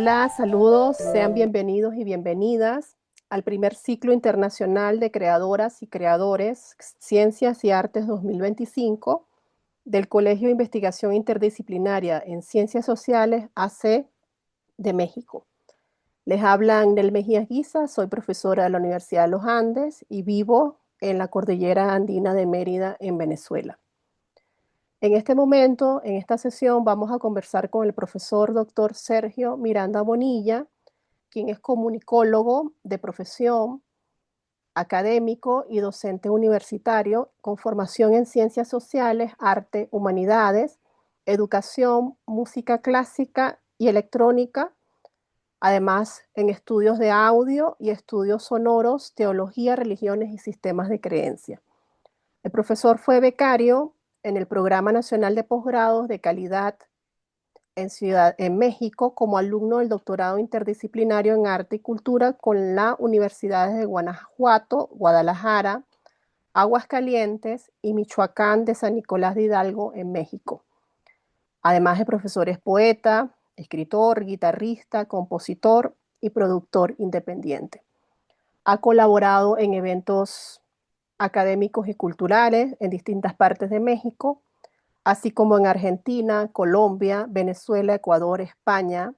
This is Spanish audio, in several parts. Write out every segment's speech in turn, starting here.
Hola, saludos, sean bienvenidos y bienvenidas al primer ciclo internacional de creadoras y creadores Ciencias y Artes 2025 del Colegio de Investigación Interdisciplinaria en Ciencias Sociales AC de México. Les habla Nel Mejías Guiza, soy profesora de la Universidad de los Andes y vivo en la cordillera andina de Mérida, en Venezuela. En este momento, en esta sesión, vamos a conversar con el profesor doctor Sergio Miranda Bonilla, quien es comunicólogo de profesión, académico y docente universitario con formación en ciencias sociales, arte, humanidades, educación, música clásica y electrónica, además en estudios de audio y estudios sonoros, teología, religiones y sistemas de creencia. El profesor fue becario en el Programa Nacional de Posgrados de Calidad en México como alumno del doctorado interdisciplinario en arte y cultura con las universidades de Guanajuato, Guadalajara, Aguascalientes y Michoacán de San Nicolás de Hidalgo en México. Además de profesor es poeta, escritor, guitarrista, compositor y productor independiente. Ha colaborado en eventos académicos y culturales en distintas partes de México, así como en Argentina, Colombia, Venezuela, Ecuador, España,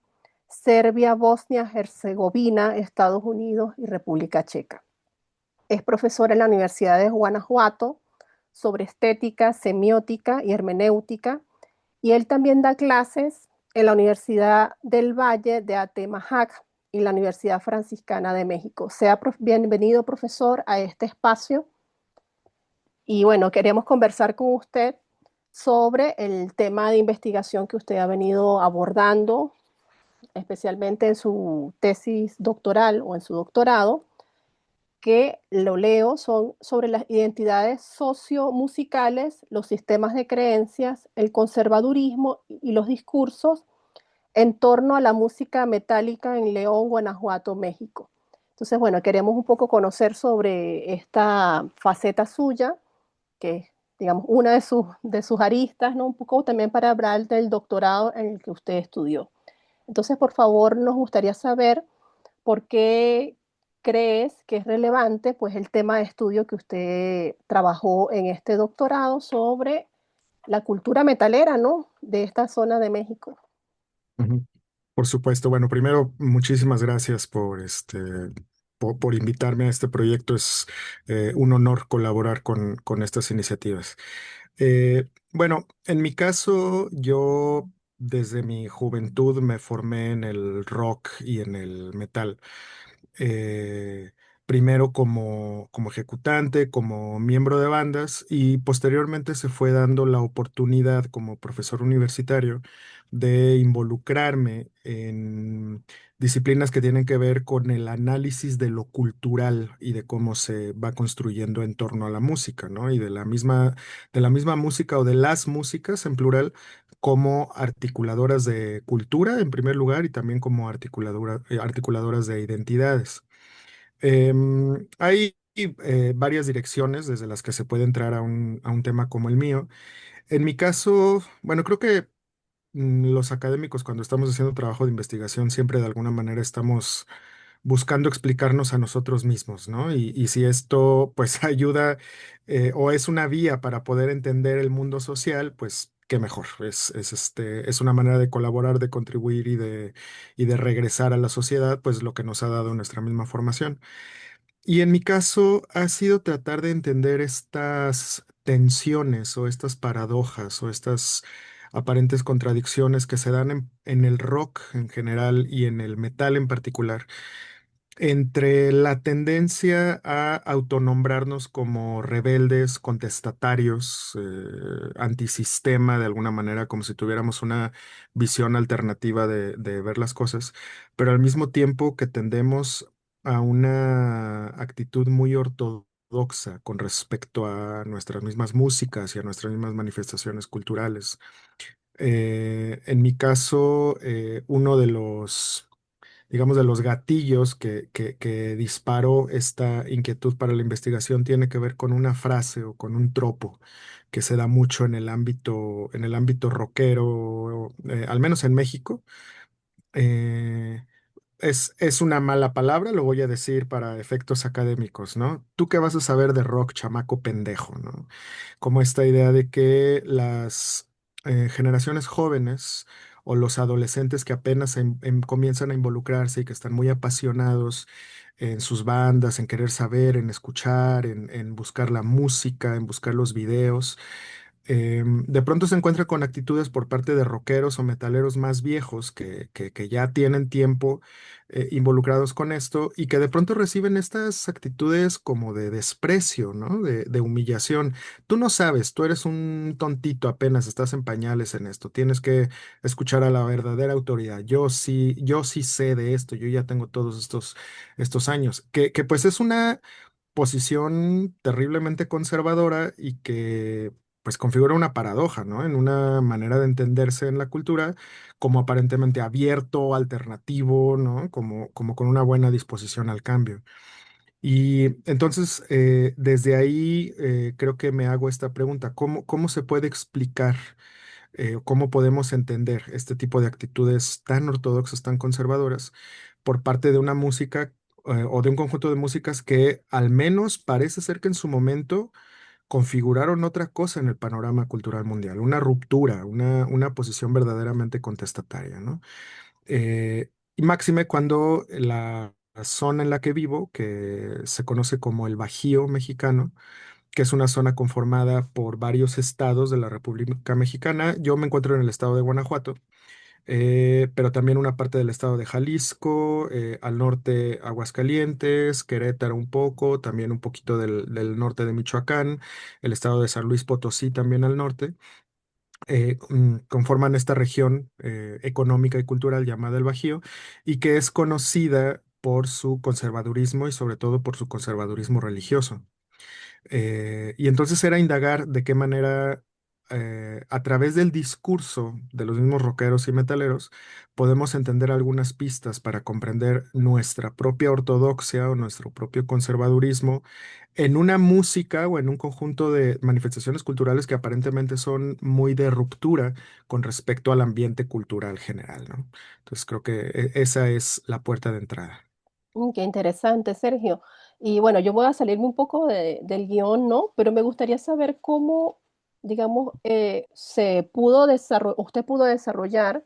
Serbia, Bosnia, Herzegovina, Estados Unidos y República Checa. Es profesor en la Universidad de Guanajuato sobre estética, semiótica y hermenéutica, y él también da clases en la Universidad del Valle de Atemajac y la Universidad Franciscana de México. Sea bienvenido, profesor, a este espacio. Y bueno, queremos conversar con usted sobre el tema de investigación que usted ha venido abordando, especialmente en su tesis doctoral o en su doctorado, que lo leo, son sobre las identidades sociomusicales, los sistemas de creencias, el conservadurismo y los discursos en torno a la música metálica en León, Guanajuato, México. Entonces, bueno, queremos un poco conocer sobre esta faceta suya, que es, digamos, una de sus aristas, ¿no? Un poco también para hablar del doctorado en el que usted estudió. Entonces, por favor, nos gustaría saber por qué crees que es relevante, pues, el tema de estudio que usted trabajó en este doctorado sobre la cultura metalera, ¿no? De esta zona de México. Ujú. Por supuesto. Bueno, primero, muchísimas gracias por invitarme a este proyecto. Es un honor colaborar con estas iniciativas. Bueno, en mi caso, yo desde mi juventud me formé en el rock y en el metal. eh, Primero como ejecutante, como miembro de bandas y posteriormente se fue dando la oportunidad como profesor universitario de involucrarme en disciplinas que tienen que ver con el análisis de lo cultural y de cómo se va construyendo en torno a la música, ¿no? Y de la misma música o de las músicas en plural como articuladoras de cultura en primer lugar y también como articuladoras de identidades. Hay varias direcciones desde las que se puede entrar a a un tema como el mío. En mi caso, bueno, creo que los académicos cuando estamos haciendo trabajo de investigación siempre de alguna manera estamos buscando explicarnos a nosotros mismos, ¿no? Y si esto pues ayuda o es una vía para poder entender el mundo social, pues qué mejor. Es una manera de colaborar, de contribuir y de regresar a la sociedad, pues lo que nos ha dado nuestra misma formación. Y en mi caso ha sido tratar de entender estas tensiones o estas paradojas o estas aparentes contradicciones que se dan en el rock en general y en el metal en particular, entre la tendencia a autonombrarnos como rebeldes, contestatarios, antisistema de alguna manera, como si tuviéramos una visión alternativa de ver las cosas, pero al mismo tiempo que tendemos a una actitud muy ortodoxa con respecto a nuestras mismas músicas y a nuestras mismas manifestaciones culturales. En mi caso, uno de los digamos, de los gatillos que disparó esta inquietud para la investigación tiene que ver con una frase o con un tropo que se da mucho en el ámbito rockero, al menos en México, eh, es una mala palabra, lo voy a decir para efectos académicos, ¿no? ¿Tú qué vas a saber de rock, chamaco pendejo, ¿no? Como esta idea de que las generaciones jóvenes o los adolescentes que apenas comienzan a involucrarse y que están muy apasionados en sus bandas, en querer saber, en escuchar, en buscar la música, en buscar los videos, de pronto se encuentra con actitudes por parte de rockeros o metaleros más viejos que ya tienen tiempo involucrados con esto y que de pronto reciben estas actitudes como de desprecio, ¿no? De humillación. Tú no sabes, tú eres un tontito, apenas estás en pañales en esto, tienes que escuchar a la verdadera autoridad. Yo sí sé de esto, yo ya tengo todos estos años, que pues es una posición terriblemente conservadora y que pues configura una paradoja, ¿no? En una manera de entenderse en la cultura como aparentemente abierto, alternativo, ¿no? Como con una buena disposición al cambio. Y entonces, desde ahí creo que me hago esta pregunta, ¿cómo se puede explicar, cómo podemos entender este tipo de actitudes tan ortodoxas, tan conservadoras, por parte de una música o de un conjunto de músicas que al menos parece ser que en su momento configuraron otra cosa en el panorama cultural mundial, una ruptura, una posición verdaderamente contestataria, ¿no? Y máxime cuando la zona en la que vivo, que se conoce como el Bajío mexicano, que es una zona conformada por varios estados de la República Mexicana. Yo me encuentro en el estado de Guanajuato, pero también una parte del estado de Jalisco, al norte Aguascalientes, Querétaro un poco, también un poquito del norte de Michoacán, el estado de San Luis Potosí también al norte. Conforman esta región económica y cultural llamada el Bajío y que es conocida por su conservadurismo y sobre todo por su conservadurismo religioso. Y entonces era indagar de qué manera, a través del discurso de los mismos rockeros y metaleros, podemos entender algunas pistas para comprender nuestra propia ortodoxia o nuestro propio conservadurismo en una música o en un conjunto de manifestaciones culturales que aparentemente son muy de ruptura con respecto al ambiente cultural general, ¿no? Entonces creo que esa es la puerta de entrada. Qué interesante, Sergio. Y bueno, yo voy a salirme un poco del guión, ¿no? Pero me gustaría saber cómo, digamos, usted pudo desarrollar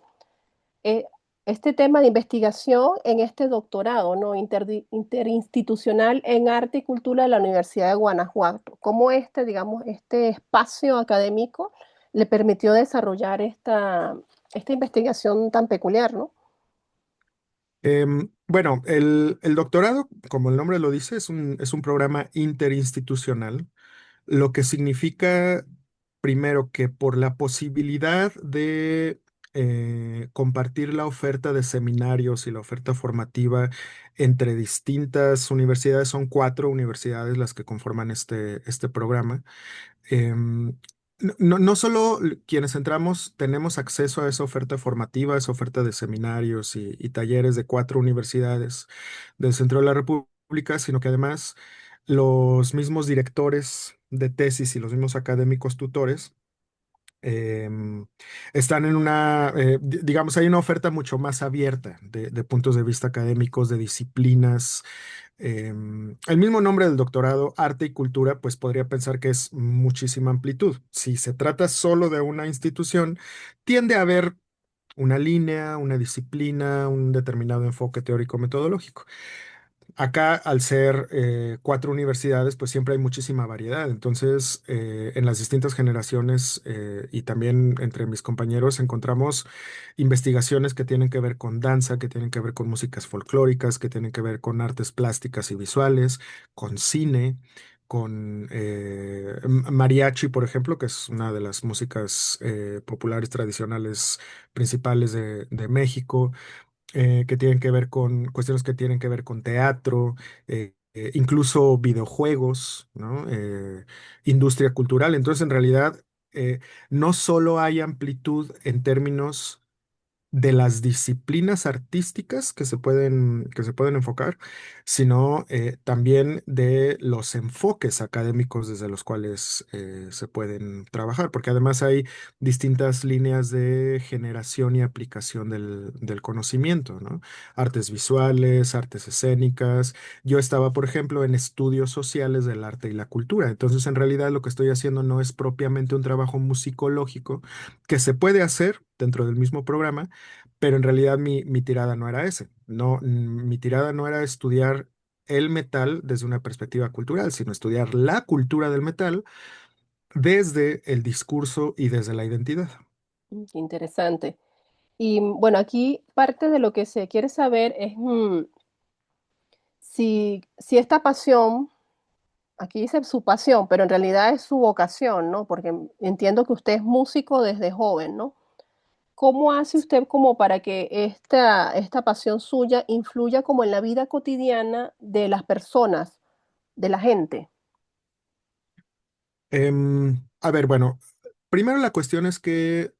eh, este tema de investigación en este doctorado, ¿no? Interinstitucional en Arte y Cultura de la Universidad de Guanajuato. ¿Cómo digamos, este espacio académico le permitió desarrollar esta investigación tan peculiar, ¿no? Bueno, el doctorado, como el nombre lo dice, es un programa interinstitucional, lo que significa, primero, que por la posibilidad de compartir la oferta de seminarios y la oferta formativa entre distintas universidades, son 4 universidades las que conforman este programa. No solo quienes entramos tenemos acceso a esa oferta formativa, a esa oferta de seminarios y talleres de 4 universidades del centro de la República, sino que además los mismos directores de tesis y los mismos académicos tutores em, están en digamos, hay una oferta mucho más abierta de puntos de vista académicos, de disciplinas. El mismo nombre del doctorado, arte y cultura, pues podría pensar que es muchísima amplitud. Si se trata solo de una institución, tiende a haber una línea, una disciplina, un determinado enfoque teórico metodológico. Acá, al ser 4 universidades, pues siempre hay muchísima variedad. Entonces, en las distintas generaciones y también entre mis compañeros encontramos investigaciones que tienen que ver con danza, que tienen que ver con músicas folclóricas, que tienen que ver con artes plásticas y visuales, con cine, con mariachi, por ejemplo, que es una de las músicas populares tradicionales principales de México, que tienen que ver con cuestiones que tienen que ver con teatro, incluso videojuegos, ¿no? Industria cultural. Entonces, en realidad, no solo hay amplitud en términos de las disciplinas artísticas que se pueden enfocar, sino también de los enfoques académicos desde los cuales se pueden trabajar, porque además hay distintas líneas de generación y aplicación del conocimiento, ¿no? Artes visuales, artes escénicas. Yo estaba, por ejemplo, en estudios sociales del arte y la cultura, entonces en realidad lo que estoy haciendo no es propiamente un trabajo musicológico que se puede hacer dentro del mismo programa, pero en realidad mi tirada no era ese. No, mi tirada no era estudiar el metal desde una perspectiva cultural, sino estudiar la cultura del metal desde el discurso y desde la identidad. Qué interesante. Y bueno, aquí parte de lo que se quiere saber es si esta pasión, aquí dice su pasión, pero en realidad es su vocación, ¿no? Porque entiendo que usted es músico desde joven, ¿no? ¿Cómo hace usted como para que esta pasión suya influya como en la vida cotidiana de las personas, de la gente? A ver, bueno, primero la cuestión es que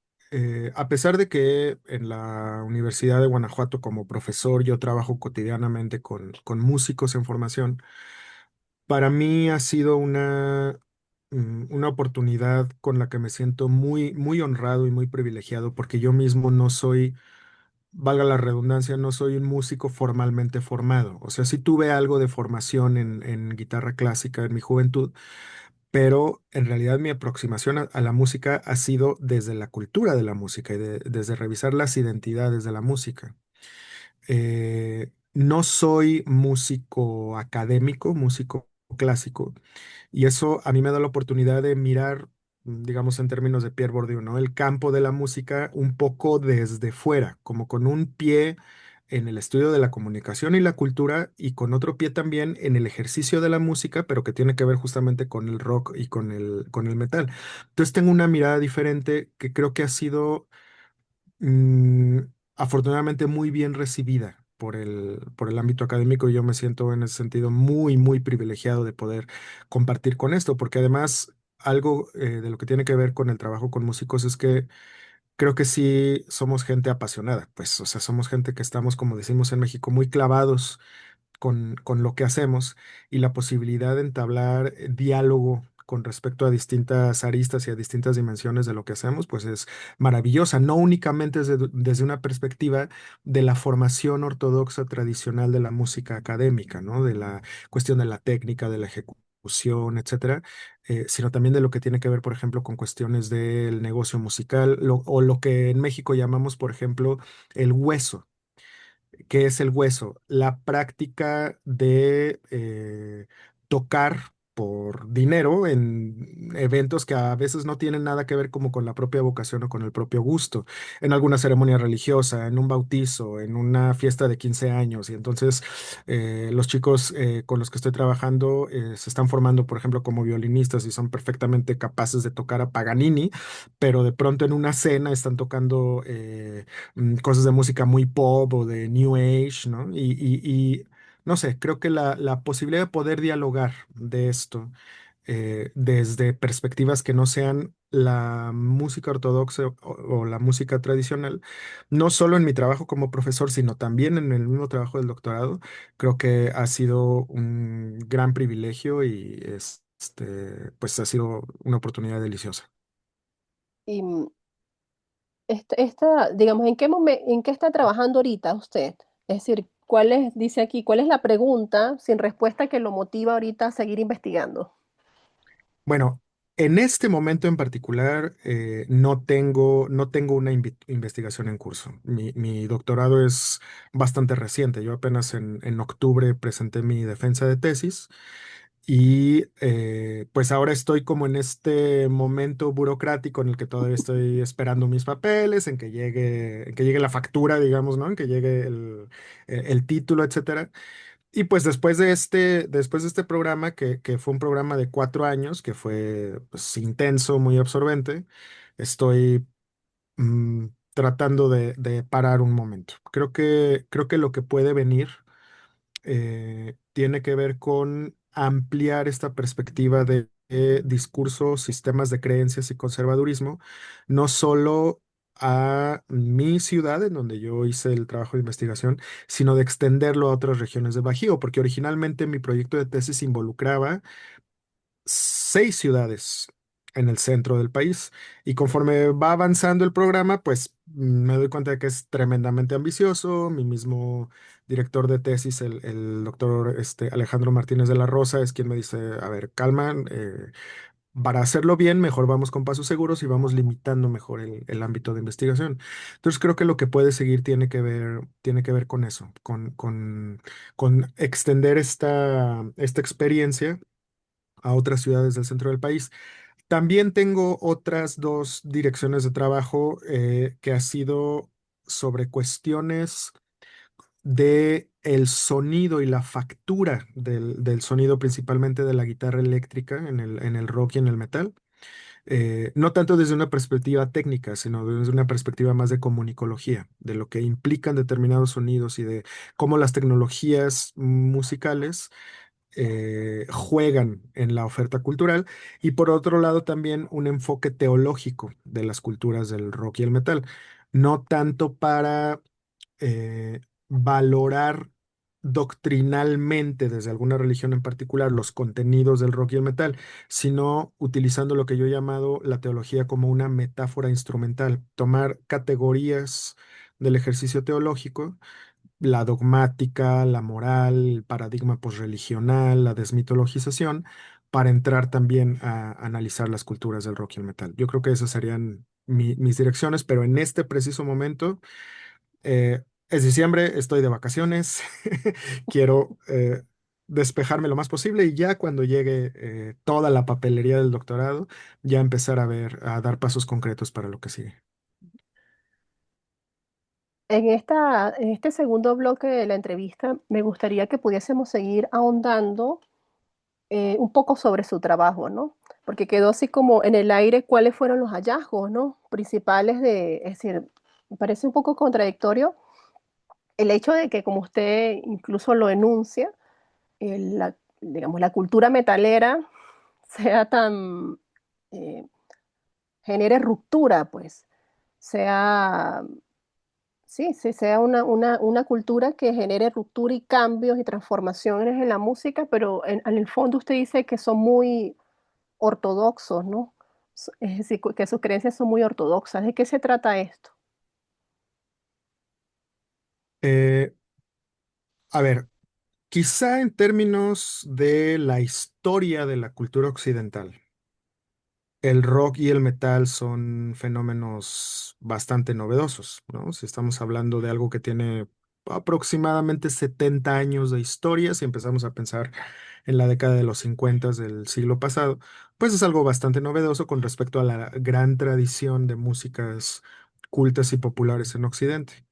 a pesar de que en la Universidad de Guanajuato como profesor yo trabajo cotidianamente con músicos en formación, para mí ha sido una oportunidad con la que me siento muy honrado y muy privilegiado porque yo mismo no soy, valga la redundancia, no soy un músico formalmente formado. O sea, sí tuve algo de formación en guitarra clásica en mi juventud, pero en realidad mi aproximación a la música ha sido desde la cultura de la música y desde revisar las identidades de la música. No soy músico académico, músico clásico, y eso a mí me da la oportunidad de mirar, digamos en términos de Pierre Bourdieu, ¿no? El campo de la música un poco desde fuera, como con un pie en el estudio de la comunicación y la cultura y con otro pie también en el ejercicio de la música, pero que tiene que ver justamente con el rock y con el metal. Entonces tengo una mirada diferente que creo que ha sido mm, afortunadamente muy bien recibida por el ámbito académico y yo me siento en ese sentido muy privilegiado de poder compartir con esto, porque además algo de lo que tiene que ver con el trabajo con músicos es que creo que sí somos gente apasionada, pues, o sea, somos gente que estamos, como decimos en México, muy clavados con lo que hacemos y la posibilidad de entablar diálogo con respecto a distintas aristas y a distintas dimensiones de lo que hacemos, pues es maravillosa, no únicamente desde una perspectiva de la formación ortodoxa tradicional de la música académica, ¿no? De la cuestión de la técnica, de la ejecución, etcétera, sino también de lo que tiene que ver, por ejemplo, con cuestiones del negocio musical o lo que en México llamamos, por ejemplo, el hueso. ¿Qué es el hueso? La práctica de tocar por dinero en eventos que a veces no tienen nada que ver como con la propia vocación o con el propio gusto, en alguna ceremonia religiosa, en un bautizo, en una fiesta de 15 años. Y entonces los chicos con los que estoy trabajando se están formando, por ejemplo, como violinistas y son perfectamente capaces de tocar a Paganini, pero de pronto en una cena están tocando cosas de música muy pop o de New Age, ¿no? Y, no sé, creo que la posibilidad de poder dialogar de esto desde perspectivas que no sean la música ortodoxa o la música tradicional, no solo en mi trabajo como profesor, sino también en el mismo trabajo del doctorado, creo que ha sido un gran privilegio y pues ha sido una oportunidad deliciosa. Y digamos, ¿en qué está trabajando ahorita usted? Es decir, dice aquí, ¿cuál es la pregunta sin respuesta que lo motiva ahorita a seguir investigando? Bueno, en este momento en particular no tengo una investigación en curso. Mi doctorado es bastante reciente. Yo apenas en octubre presenté mi defensa de tesis y pues ahora estoy como en este momento burocrático en el que todavía estoy esperando mis papeles, en que llegue la factura, digamos, ¿no? En que llegue el título, etcétera. Y pues después de este programa, que fue un programa de 4 años, que fue pues, intenso, muy absorbente, estoy tratando de parar un momento. Creo que lo que puede venir tiene que ver con ampliar esta perspectiva de discurso, sistemas de creencias y conservadurismo, no solo a mi ciudad, en donde yo hice el trabajo de investigación, sino de extenderlo a otras regiones del Bajío, porque originalmente mi proyecto de tesis involucraba 6 ciudades en el centro del país. Y conforme va avanzando el programa, pues me doy cuenta de que es tremendamente ambicioso. Mi mismo director de tesis, el doctor Alejandro Martínez de la Rosa, es quien me dice, a ver, calma, para hacerlo bien, mejor vamos con pasos seguros y vamos limitando mejor el ámbito de investigación. Entonces creo que lo que puede seguir tiene que ver con eso, con extender esta experiencia a otras ciudades del centro del país. También tengo otras dos direcciones de trabajo que ha sido sobre cuestiones de el sonido y la factura del sonido, principalmente de la guitarra eléctrica en el rock y en el metal. No tanto desde una perspectiva técnica, sino desde una perspectiva más de comunicología, de lo que implican determinados sonidos y de cómo las tecnologías musicales juegan en la oferta cultural, y por otro lado también un enfoque teológico de las culturas del rock y el metal, no tanto para valorar doctrinalmente desde alguna religión en particular los contenidos del rock y el metal, sino utilizando lo que yo he llamado la teología como una metáfora instrumental, tomar categorías del ejercicio teológico, la dogmática, la moral, el paradigma posreligional, la desmitologización, para entrar también a analizar las culturas del rock y el metal. Yo creo que esas serían mis direcciones, pero en este preciso momento es diciembre, estoy de vacaciones, quiero despejarme lo más posible y ya cuando llegue toda la papelería del doctorado, ya empezar a dar pasos concretos para lo que sigue. En este segundo bloque de la entrevista, me gustaría que pudiésemos seguir ahondando un poco sobre su trabajo, ¿no? Porque quedó así como en el aire cuáles fueron los hallazgos, ¿no? Principales es decir, me parece un poco contradictorio el hecho de que, como usted incluso lo enuncia, digamos, la cultura metalera sea tan, eh, genere ruptura, pues, sea, sí, sí, sea una cultura que genere ruptura y cambios y transformaciones en la música, pero en el fondo usted dice que son muy ortodoxos, ¿no? Es decir, que sus creencias son muy ortodoxas. ¿De qué se trata esto? Eh, a ver, quizá en términos de la historia de la cultura occidental, el rock y el metal son fenómenos bastante novedosos, ¿no? Si estamos hablando de algo que tiene aproximadamente 70 años de historia, si empezamos a pensar en la década de los 50 del siglo pasado, pues es algo bastante novedoso con respecto a la gran tradición de músicas cultas y populares en Occidente.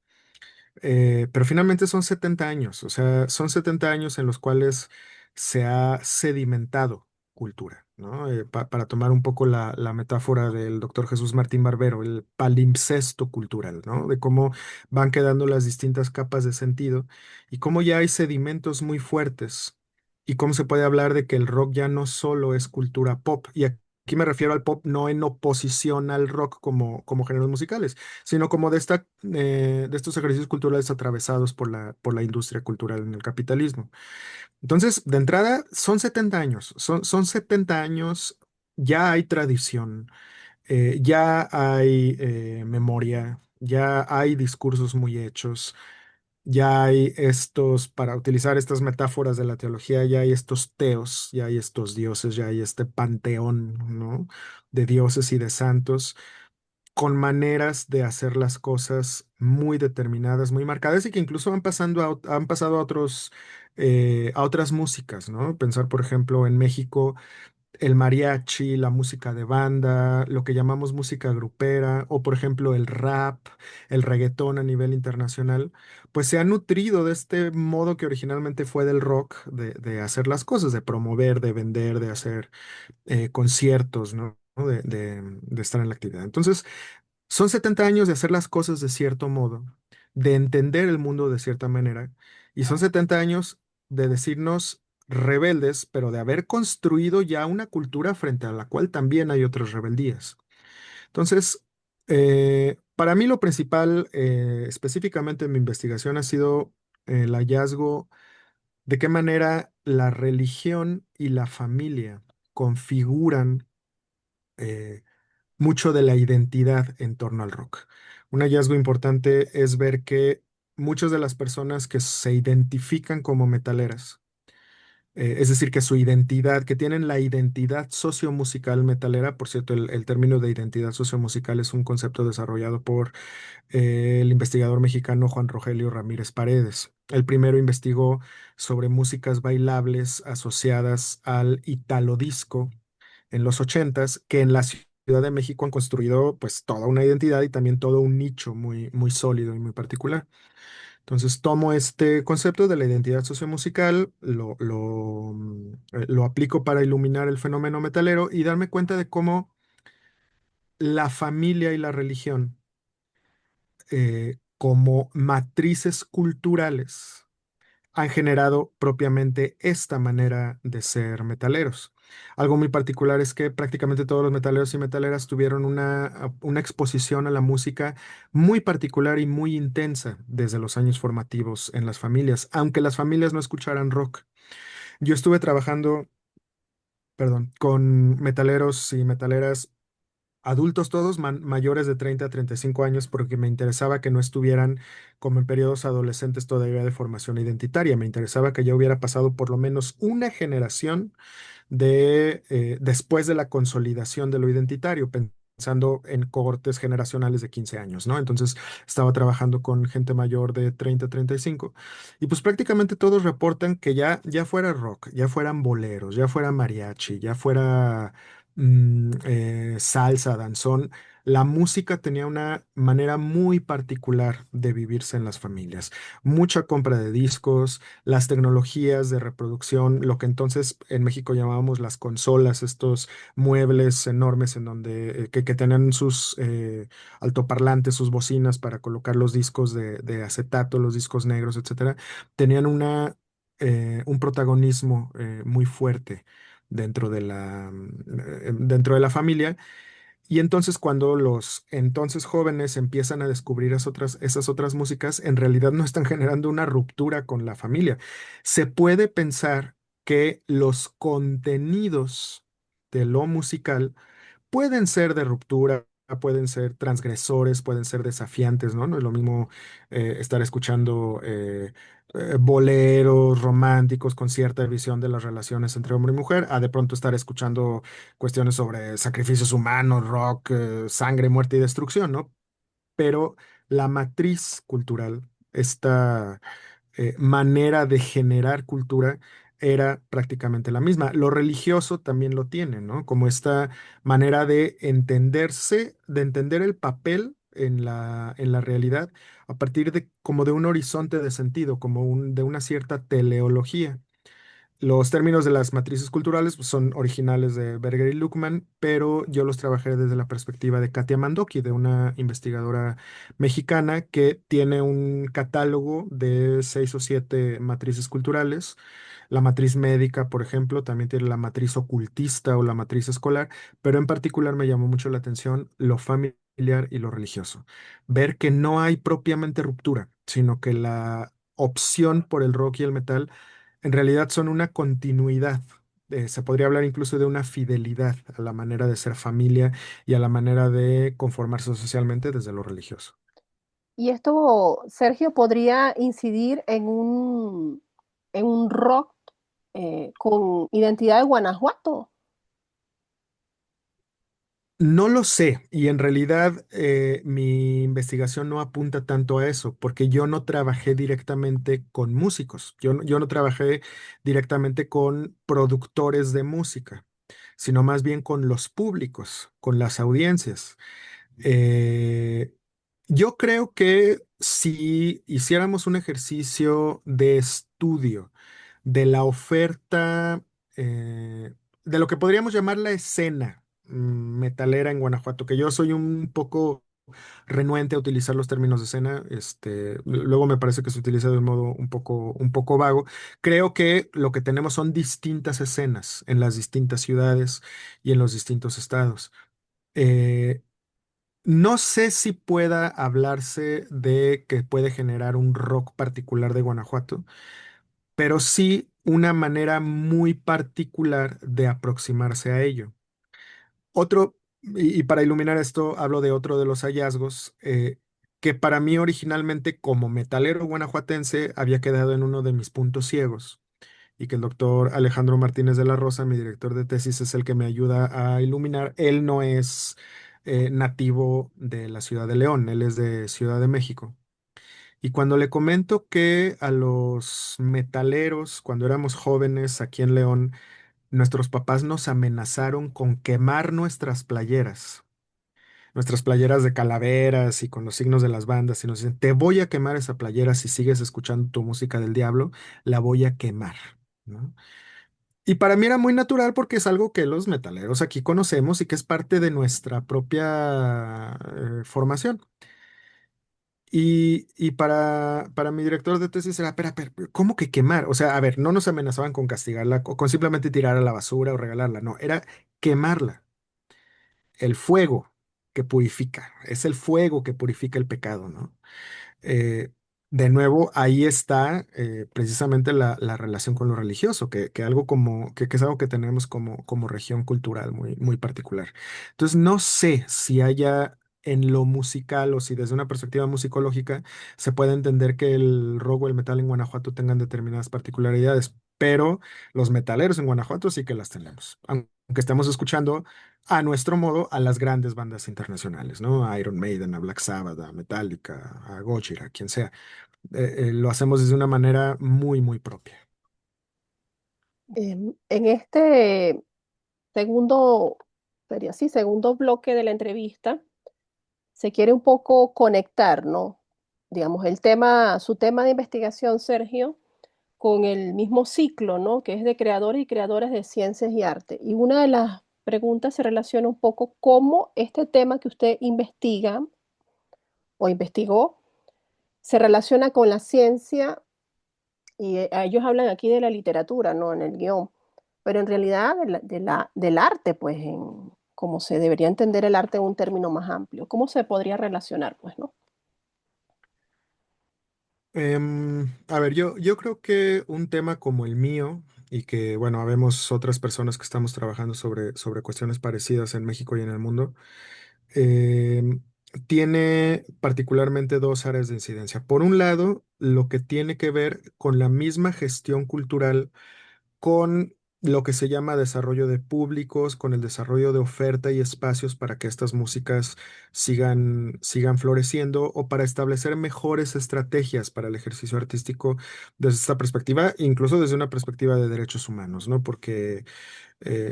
Pero finalmente son 70 años, o sea, son 70 años en los cuales se ha sedimentado cultura, ¿no? Para tomar un poco la metáfora del doctor Jesús Martín Barbero, el palimpsesto cultural, ¿no? De cómo van quedando las distintas capas de sentido y cómo ya hay sedimentos muy fuertes y cómo se puede hablar de que el rock ya no solo es cultura pop. Y aquí me refiero al pop no en oposición al rock como géneros musicales, sino como de estos ejercicios culturales atravesados por la industria cultural en el capitalismo. Entonces, de entrada, son 70 años, son 70 años, ya hay tradición, ya hay memoria, ya hay discursos muy hechos, ya hay para utilizar estas metáforas de la teología, ya hay estos teos, ya hay estos dioses, ya hay este panteón, ¿no? De dioses y de santos con maneras de hacer las cosas muy determinadas, muy marcadas y que incluso han pasado a otras músicas, ¿no? Pensar, por ejemplo, en México, el mariachi, la música de banda, lo que llamamos música grupera, o por ejemplo el rap, el reggaetón a nivel internacional, pues se ha nutrido de este modo que originalmente fue del rock, de hacer las cosas, de promover, de vender, de hacer conciertos, ¿no? De estar en la actividad. Entonces, son 70 años de hacer las cosas de cierto modo, de entender el mundo de cierta manera, y son 70 años de decirnos rebeldes, pero de haber construido ya una cultura frente a la cual también hay otras rebeldías. Entonces, para mí lo principal, específicamente en mi investigación, ha sido el hallazgo de qué manera la religión y la familia configuran eh, mucho de la identidad en torno al rock. Un hallazgo importante es ver que muchas de las personas que se identifican como metaleras, es decir, que su identidad, que tienen la identidad sociomusical metalera, por cierto, el término de identidad sociomusical es un concepto desarrollado por el investigador mexicano Juan Rogelio Ramírez Paredes. El primero investigó sobre músicas bailables asociadas al italo disco en los ochentas, que en la Ciudad de México han construido pues toda una identidad y también todo un nicho muy, muy sólido y muy particular. Entonces tomo este concepto de la identidad sociomusical, lo aplico para iluminar el fenómeno metalero y darme cuenta de cómo la familia y la religión como matrices culturales han generado propiamente esta manera de ser metaleros. Algo muy particular es que prácticamente todos los metaleros y metaleras tuvieron una exposición a la música muy particular y muy intensa desde los años formativos en las familias, aunque las familias no escucharan rock. Yo estuve trabajando, perdón, con metaleros y metaleras adultos todos, mayores de 30 a 35 años, porque me interesaba que no estuvieran como en periodos adolescentes todavía de formación identitaria. Me interesaba que ya hubiera pasado por lo menos una generación después de la consolidación de lo identitario, pensando en cohortes generacionales de 15 años, ¿no? Entonces estaba trabajando con gente mayor de 30 a 35 y pues prácticamente todos reportan que ya fuera rock, ya fueran boleros, ya fuera mariachi, ya fuera salsa, danzón. La música tenía una manera muy particular de vivirse en las familias. Mucha compra de discos, las tecnologías de reproducción, lo que entonces en México llamábamos las consolas, estos muebles enormes en donde que tenían sus altoparlantes, sus bocinas para colocar los discos de acetato, los discos negros, etcétera, tenían un protagonismo muy fuerte dentro de la familia. Y entonces cuando los entonces jóvenes empiezan a descubrir esas otras músicas, en realidad no están generando una ruptura con la familia. Se puede pensar que los contenidos de lo musical pueden ser de ruptura, pueden ser transgresores, pueden ser desafiantes, ¿no? No es lo mismo estar escuchando boleros románticos con cierta visión de las relaciones entre hombre y mujer, a de pronto estar escuchando cuestiones sobre sacrificios humanos, rock, sangre, muerte y destrucción, ¿no? Pero la matriz cultural, esta manera de generar cultura era prácticamente la misma. Lo religioso también lo tiene, ¿no? Como esta manera de entenderse, de entender el papel en la realidad a partir de como de un horizonte de sentido, de una cierta teleología. Los términos de las matrices culturales pues, son originales de Berger y Luckman, pero yo los trabajé desde la perspectiva de Katia Mandoki, de una investigadora mexicana que tiene un catálogo de 6 o 7 matrices culturales. La matriz médica, por ejemplo, también tiene la matriz ocultista o la matriz escolar, pero en particular me llamó mucho la atención lo familiar y lo religioso. Ver que no hay propiamente ruptura, sino que la opción por el rock y el metal en realidad son una continuidad. Se podría hablar incluso de una fidelidad a la manera de ser familia y a la manera de conformarse socialmente desde lo religioso. Y esto, Sergio, podría incidir en un rock con identidad de Guanajuato. No lo sé, y en realidad mi investigación no apunta tanto a eso, porque yo no trabajé directamente con músicos, yo no trabajé directamente con productores de música, sino más bien con los públicos, con las audiencias. Eh, yo creo que si hiciéramos un ejercicio de estudio de la oferta, de lo que podríamos llamar la escena metalera en Guanajuato, que yo soy un poco renuente a utilizar los términos de escena, luego me parece que se utiliza de un modo un poco vago. Creo que lo que tenemos son distintas escenas en las distintas ciudades y en los distintos estados. Eh, No sé si pueda hablarse de que puede generar un rock particular de Guanajuato, pero sí una manera muy particular de aproximarse a ello. Otro, y para iluminar esto, hablo de otro de los hallazgos, que para mí originalmente como metalero guanajuatense había quedado en uno de mis puntos ciegos, y que el doctor Alejandro Martínez de la Rosa, mi director de tesis, es el que me ayuda a iluminar. Él no es nativo de la ciudad de León, él es de Ciudad de México. Y cuando le comento que a los metaleros, cuando éramos jóvenes aquí en León, nuestros papás nos amenazaron con quemar nuestras playeras de calaveras y con los signos de las bandas, y nos dicen, te voy a quemar esa playera si sigues escuchando tu música del diablo, la voy a quemar, ¿no? Y para mí era muy natural porque es algo que los metaleros aquí conocemos y que es parte de nuestra propia formación. Y para mi director de tesis era, espera, ¿cómo que quemar? O sea, a ver, no nos amenazaban con castigarla o con simplemente tirar a la basura o regalarla, no, era quemarla. El fuego que purifica, es el fuego que purifica el pecado, ¿no? eh, de nuevo, ahí está precisamente la relación con lo religioso, que algo que es algo que tenemos como región cultural muy, muy particular. Entonces, no sé si haya en lo musical o si desde una perspectiva musicológica se puede entender que el rock o el metal en Guanajuato tengan determinadas particularidades, pero los metaleros en Guanajuato sí que las tenemos. Aunque estemos escuchando a nuestro modo a las grandes bandas internacionales, ¿no? A Iron Maiden, a Black Sabbath, a Metallica, a Gojira, quien sea. Lo hacemos desde una manera muy, muy propia. En este segundo, sería así, segundo bloque de la entrevista, se quiere un poco conectar, ¿no? Digamos, su tema de investigación, Sergio, con el mismo ciclo, ¿no? Que es de creadores y creadoras de ciencias y arte. Y una de las preguntas se relaciona un poco cómo este tema que usted investiga o investigó se relaciona con la ciencia y ellos hablan aquí de la literatura, ¿no? En el guión, pero en realidad del arte, pues, como se debería entender el arte en un término más amplio. ¿Cómo se podría relacionar, pues, no? A ver, yo creo que un tema como el mío, y que, bueno, habemos otras personas que estamos trabajando sobre cuestiones parecidas en México y en el mundo, em, tiene particularmente dos áreas de incidencia. Por un lado, lo que tiene que ver con la misma gestión cultural, con lo que se llama desarrollo de públicos, con el desarrollo de oferta y espacios para que estas músicas sigan floreciendo, o para establecer mejores estrategias para el ejercicio artístico desde esta perspectiva, incluso desde una perspectiva de derechos humanos, ¿no? Porque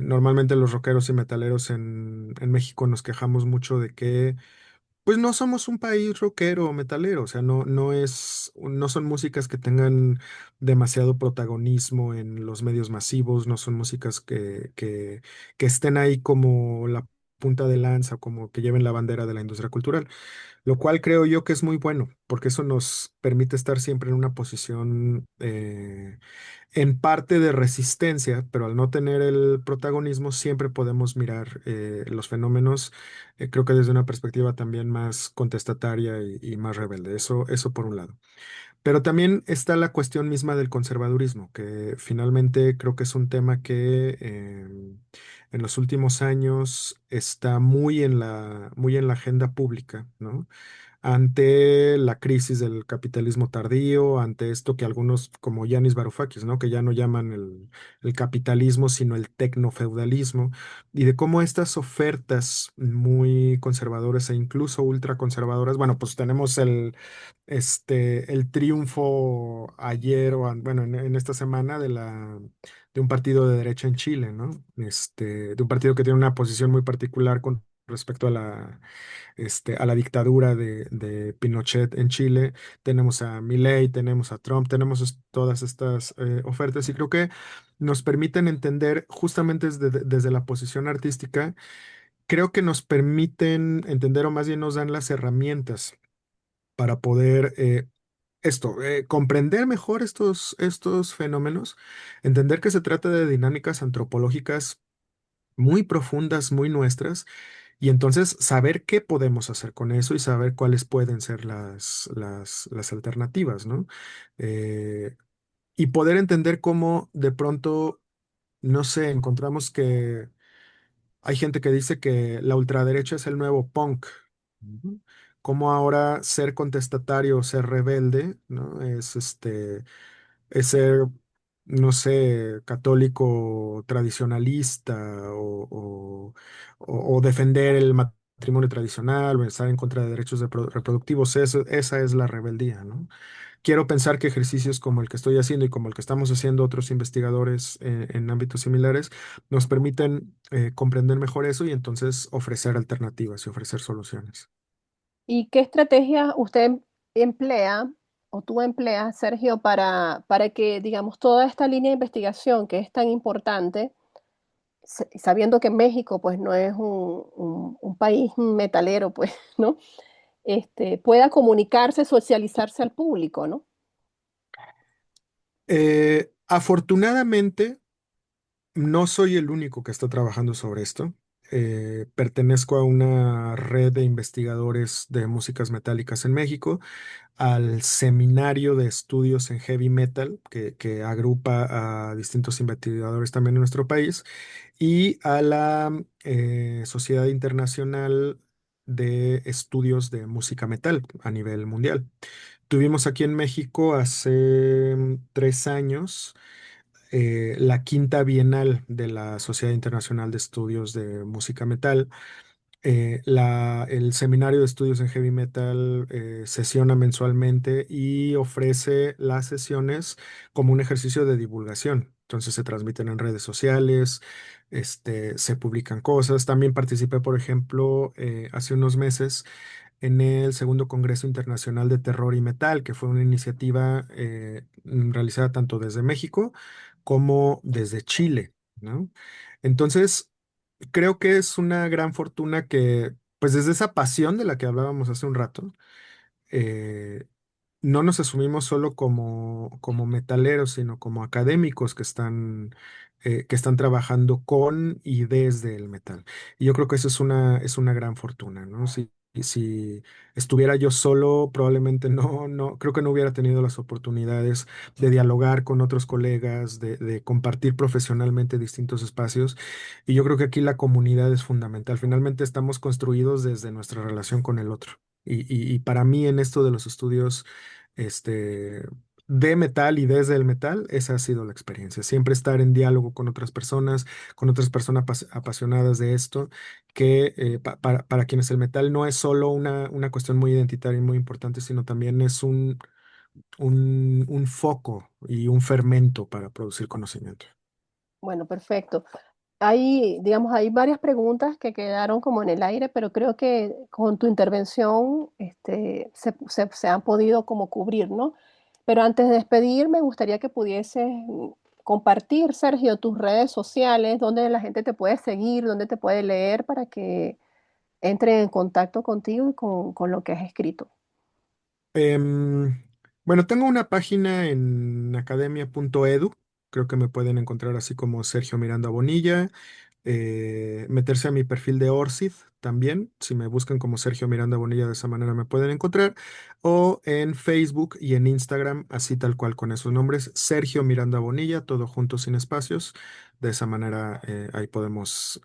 normalmente los rockeros y metaleros en México nos quejamos mucho de que pues no somos un país rockero o metalero, o sea, no son músicas que tengan demasiado protagonismo en los medios masivos, no son músicas que estén ahí como la punta de lanza, como que lleven la bandera de la industria cultural, lo cual creo yo que es muy bueno, porque eso nos permite estar siempre en una posición en parte de resistencia, pero al no tener el protagonismo, siempre podemos mirar los fenómenos, creo que desde una perspectiva también más contestataria y más rebelde. Eso por un lado. Pero también está la cuestión misma del conservadurismo, que finalmente creo que es un tema que en los últimos años está muy en la agenda pública, ¿no? Ante la crisis del capitalismo tardío, ante esto que algunos, como Yanis Varoufakis, ¿no? Que ya no llaman el capitalismo, sino el tecnofeudalismo, y de cómo estas ofertas muy conservadoras e incluso ultraconservadoras, bueno, pues tenemos el triunfo ayer bueno, en esta semana de un partido de derecha en Chile, ¿no? De un partido que tiene una posición muy particular con respecto a la dictadura de Pinochet en Chile. Tenemos a Milei, tenemos a Trump, tenemos todas estas ofertas, y creo que nos permiten entender justamente desde la posición artística, creo que nos permiten entender, o más bien nos dan las herramientas para poder comprender mejor estos fenómenos, entender que se trata de dinámicas antropológicas muy profundas, muy nuestras, y entonces saber qué podemos hacer con eso y saber cuáles pueden ser las alternativas, ¿no? Eh, y poder entender cómo de pronto, no sé, encontramos que hay gente que dice que la ultraderecha es el nuevo punk. Ujú. Cómo ahora ser contestatario, ser rebelde, ¿no? Es ser, no sé, católico tradicionalista o defender el matrimonio tradicional o estar en contra de derechos reproductivos. Esa es la rebeldía, ¿no? Quiero pensar que ejercicios como el que estoy haciendo y como el que estamos haciendo otros investigadores en ámbitos similares nos permiten comprender mejor eso y entonces ofrecer alternativas y ofrecer soluciones. ¿Y qué estrategia usted emplea o tú empleas, Sergio, para que, digamos, toda esta línea de investigación que es tan importante, sabiendo que México, pues, no es un país metalero, pues, ¿no? Pueda comunicarse, socializarse al público, ¿no? Afortunadamente, no soy el único que está trabajando sobre esto. Pertenezco a una red de investigadores de músicas metálicas en México, al Seminario de Estudios en Heavy Metal, que agrupa a distintos investigadores también en nuestro país, y a la Sociedad Internacional de Estudios de Música Metal a nivel mundial. Tuvimos aquí en México hace 3 años la quinta Bienal de la Sociedad Internacional de Estudios de Música Metal. El Seminario de Estudios en Heavy Metal sesiona mensualmente y ofrece las sesiones como un ejercicio de divulgación. Entonces se transmiten en redes sociales, se publican cosas. También participé, por ejemplo, hace unos meses en el segundo Congreso Internacional de Terror y Metal, que fue una iniciativa realizada tanto desde México como desde Chile, ¿no? Entonces, creo que es una gran fortuna que, pues desde esa pasión de la que hablábamos hace un rato, eh, no nos asumimos solo como metaleros, sino como académicos que están trabajando con y desde el metal. Y yo creo que eso es una gran fortuna, ¿no? Si estuviera yo solo, probablemente no, creo que no hubiera tenido las oportunidades de dialogar con otros colegas, de compartir profesionalmente distintos espacios. Y yo creo que aquí la comunidad es fundamental. Finalmente estamos construidos desde nuestra relación con el otro. Y para mí en esto de los estudios este, de metal y desde el metal, esa ha sido la experiencia. Siempre estar en diálogo con otras personas apasionadas de esto, que para quienes el metal no es solo una cuestión muy identitaria y muy importante, sino también es un foco y un fermento para producir conocimiento. Bueno, perfecto. Hay, digamos, hay varias preguntas que quedaron como en el aire, pero creo que con tu intervención se han podido como cubrir, ¿no? Pero antes de despedir, me gustaría que pudieses compartir, Sergio, tus redes sociales, donde la gente te puede seguir, donde te puede leer para que entre en contacto contigo y con lo que has escrito. Em, bueno, tengo una página en academia.edu, creo que me pueden encontrar así como Sergio Miranda Bonilla, meterse a mi perfil de ORCID también, si me buscan como Sergio Miranda Bonilla de esa manera me pueden encontrar, o en Facebook y en Instagram, así tal cual con esos nombres, Sergio Miranda Bonilla, todo junto sin espacios, de esa manera ahí podemos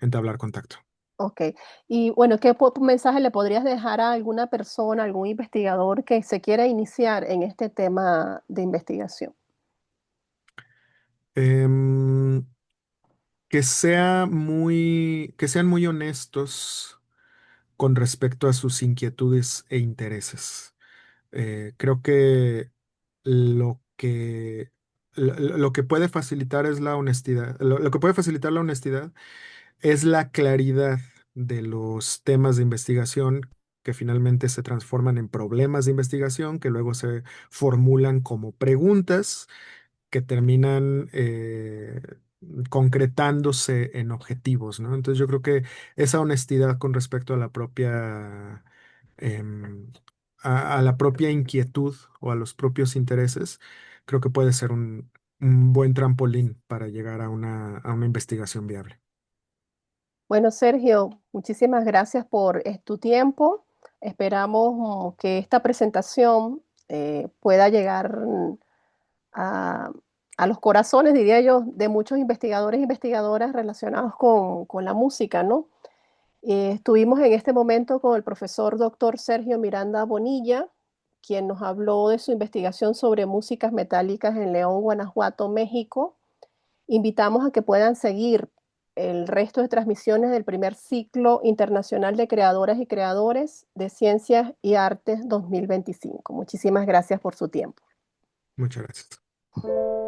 entablar contacto. Ok. Y bueno, ¿qué mensaje le podrías dejar a alguna persona, algún investigador que se quiera iniciar en este tema de investigación? Em, que sean muy honestos con respecto a sus inquietudes e intereses. Creo que lo que, lo que puede facilitar es la honestidad. Lo que puede facilitar la honestidad es la claridad de los temas de investigación que finalmente se transforman en problemas de investigación, que luego se formulan como preguntas que terminan concretándose en objetivos, ¿no? Entonces yo creo que esa honestidad con respecto a la propia, em, a la propia inquietud o a los propios intereses, creo que puede ser un buen trampolín para llegar a una investigación viable. Bueno, Sergio, muchísimas gracias por tu tiempo. Esperamos que esta presentación pueda llegar a, a los corazones, diría yo, de muchos investigadores e investigadoras relacionados con la música, ¿no? Estuvimos en este momento con el profesor doctor Sergio Miranda Bonilla, quien nos habló de su investigación sobre músicas metálicas en León, Guanajuato, México. Invitamos a que puedan seguir el resto de transmisiones del primer ciclo internacional de creadoras y creadores de ciencias y artes 2025. Muchísimas gracias por su tiempo. Muchas gracias.